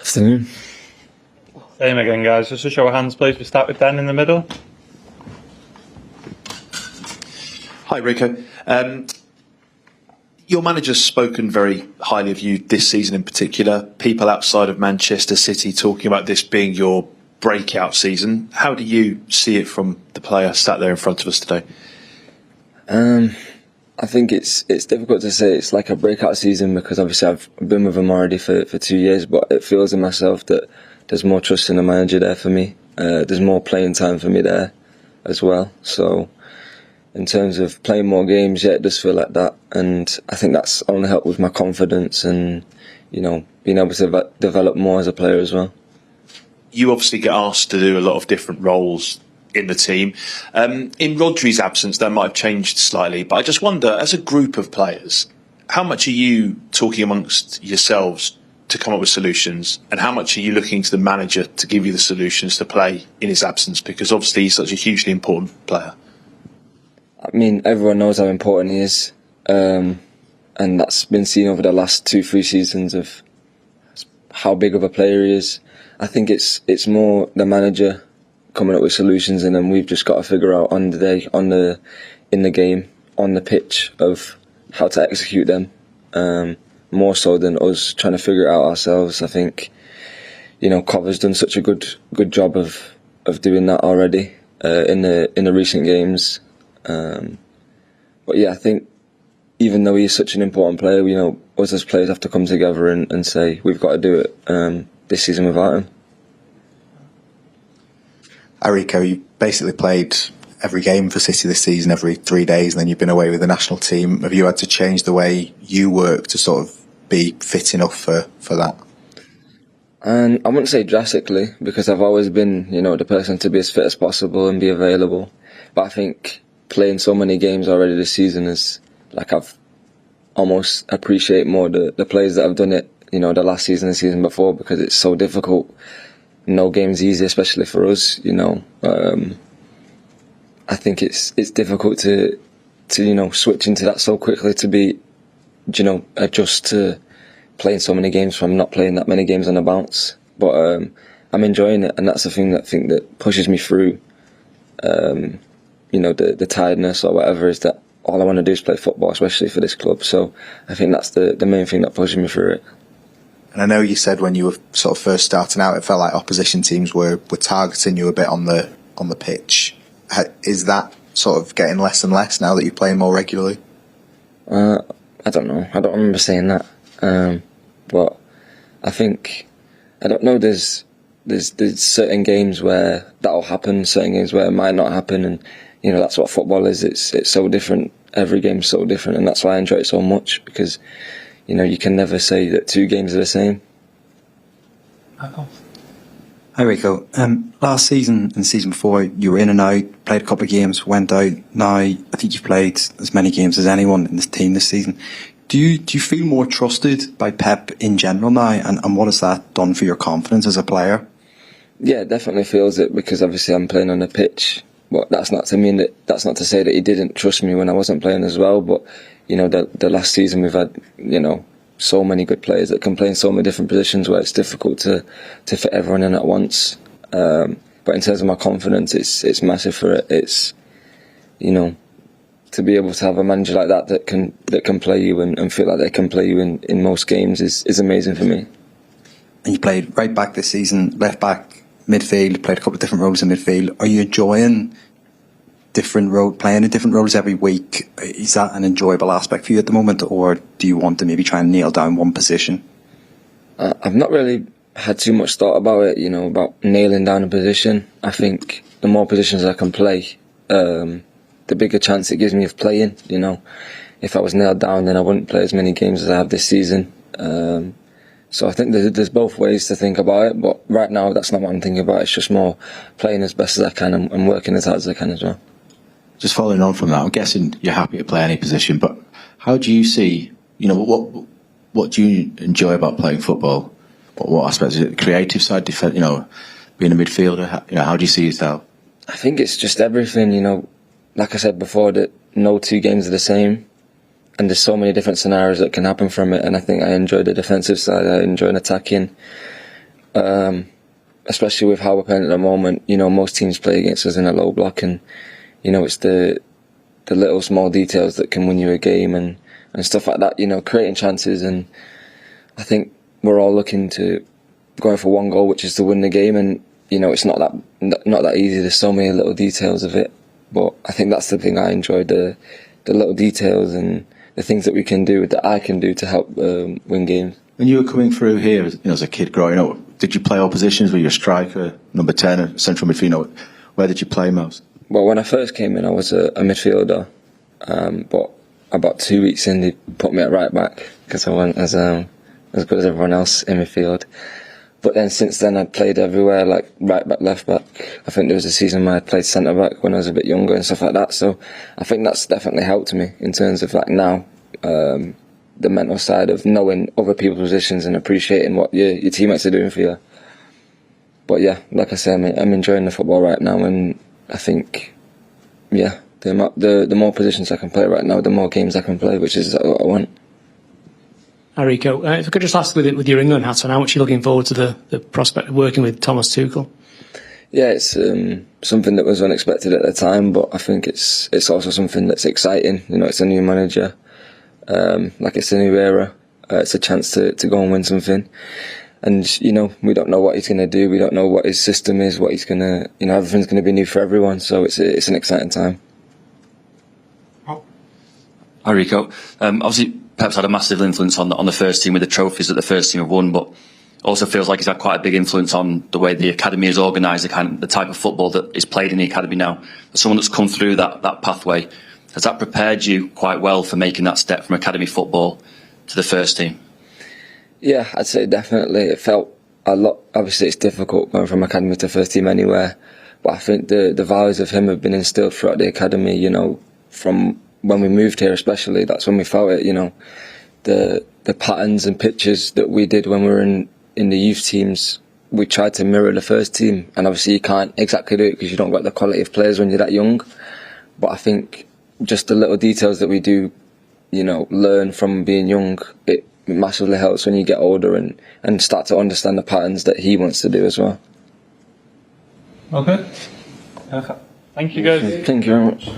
Afternoon. Same again, guys. Just a show of hands, please. We start with Ben in the middle. Hi, Rico. Your manager's spoken very highly of you this season in particular. People outside of Manchester City talking about this being your breakout season. How do you see it from the player sat there in front of us today? I think it's difficult to say it's like a breakout season because obviously I've been with him already for 2 years, but it feels in myself that there's more trust in the manager there for me. There's more playing time for me there as well. So in terms of playing more games, yeah, it does feel like that, and I think that's only helped with my confidence and, you know, being able to develop more as a player as well. You obviously get asked to do a lot of different roles in the team. In Rodri's absence, that might have changed slightly, but I just wonder, as a group of players, how much are you talking amongst yourselves to come up with solutions, and how much are you looking to the manager to give you the solutions to play in his absence? Because obviously he's such a hugely important player. I mean, everyone knows how important he is, and that's been seen over the last 2-3 seasons of how big of a player he is. I think it's more the manager coming up with solutions, and then we've just got to figure out on the day, in the game, on the pitch, of how to execute them. More so than us trying to figure it out ourselves. I think, you know, Cover's done such a good job of doing that already in the recent games. But yeah, I think even though he's such an important player, you know, us as players have to come together and say we've got to do it this season without him. Hi, Rico, you basically played every game for City this season, every 3 days, and then you've been away with the national team. Have you had to change the way you work to sort of be fit enough for that? And I wouldn't say drastically, because I've always been, you know, the person to be as fit as possible and be available. But I think playing so many games already this season is like I've almost appreciate more the players that have done it, you know, the last season and the season before, because it's so difficult. No game's easy, especially for us, you know. I think it's difficult to you know, switch into that so quickly, to be, you know, adjust to playing so many games from not playing that many games on a bounce. But I'm enjoying it, and that's the thing that pushes me through. You know, the tiredness or whatever, is that all I want to do is play football, especially for this club. So I think that's the main thing that pushes me through it. And I know you said when you were sort of first starting out, it felt like opposition teams were targeting you a bit on the pitch. Is that sort of getting less and less now that you're playing more regularly? I don't know. I don't remember saying that. But I think, I don't know, there's certain games where that'll happen, certain games where it might not happen, and, you know, that's what football is. It's so different. Every game's so different, and that's why I enjoy it so much, because, you know, you can never say that 2 games are the same. Hi, Rico. Last season and season before, you were in and out, played a couple of games, went out. Now, I think you've played as many games as anyone in this team this season. Do you feel more trusted by Pep in general now, and what has that done for your confidence as a player? Yeah, it definitely feels it, because obviously I'm playing on the pitch. But that's not to say that he didn't trust me when I wasn't playing as well. But, you know, the last season we've had, you know, so many good players that can play in so many different positions where it's difficult to fit everyone in at once. But in terms of my confidence, it's massive for it. It's, you know, to be able to have a manager like that can play you and feel like they can play you in most games is amazing for me. And you played right back this season, left back, midfield, played a couple of different roles in midfield. Are you enjoying playing in different roles every week? Is that an enjoyable aspect for you at the moment, or do you want to maybe try and nail down one position? I've not really had too much thought about it, you know, about nailing down a position. I think the more positions I can play, the bigger chance it gives me of playing, you know. If I was nailed down, then I wouldn't play as many games as I have this season. So I think there's both ways to think about it, but right now that's not what I'm thinking about. It's just more playing as best as I can and working as hard as I can as well. Just following on from that, I'm guessing you're happy to play any position, but how do you see, you know, what do you enjoy about playing football? What aspects? Is it the creative side, defense, you know, being a midfielder? You know, how do you see yourself? I think it's just everything, you know. Like I said before, that no 2 games are the same, and there's so many different scenarios that can happen from it, and I think I enjoy the defensive side, I enjoy attacking. especially with how we're playing at the moment. You know, most teams play against us in a low block, and you know, it's the little small details that can win you a game and stuff like that. You know, creating chances, and I think we're all looking to going for one goal, which is to win the game. And you know, it's not that easy. There's so many little details of it, but I think that's the thing I enjoy, the little details and the things that we can do, that I can do to help win games. When you were coming through here, as a kid growing up, did you play all positions? Were you a striker, number 10, central midfield? Where did you play most? Well, when I first came in, I was a midfielder, but about 2 weeks in, they put me at right back because I wasn't as good as everyone else in midfield. But then since then, I'd played everywhere, like right back, left back. I think there was a season where I played centre back when I was a bit younger and stuff like that. So I think that's definitely helped me in terms of like now, the mental side of knowing other people's positions and appreciating what your teammates are doing for you. But yeah, like I said, I'm enjoying the football right now, and I think, yeah, the more positions I can play right now, the more games I can play, which is what I want. Hi Rico, if I could just ask with your England hat on, how much are you looking forward to the prospect of working with Thomas Tuchel? Yeah, it's something that was unexpected at the time, but I think it's also something that's exciting. You know, it's a new manager, like it's a new era. It's a chance to go and win something. And, you know, we don't know what he's going to do. We don't know what his system is, what he's going to, you know, everything's going to be new for everyone. So it's an exciting time. Hi Rico. Obviously, Pep's had a massive influence on the first team with the trophies that the first team have won, but also feels like he's had quite a big influence on the way the academy is organised, the type of football that is played in the academy now. As someone that's come through that pathway, has that prepared you quite well for making that step from academy football to the first team? Yeah, I'd say definitely. It felt a lot. Obviously, it's difficult going from academy to first team anywhere, but I think the values of him have been instilled throughout the academy. You know, from when we moved here, especially, that's when we felt it. You know, the patterns and pictures that we did when we were in the youth teams, we tried to mirror the first team, and obviously you can't exactly do it because you don't got the quality of players when you're that young. But I think just the little details that we do, you know, learn from being young, it massively helps when you get older and start to understand the patterns that he wants to do as well. Okay. Thank you guys. Thank you very much.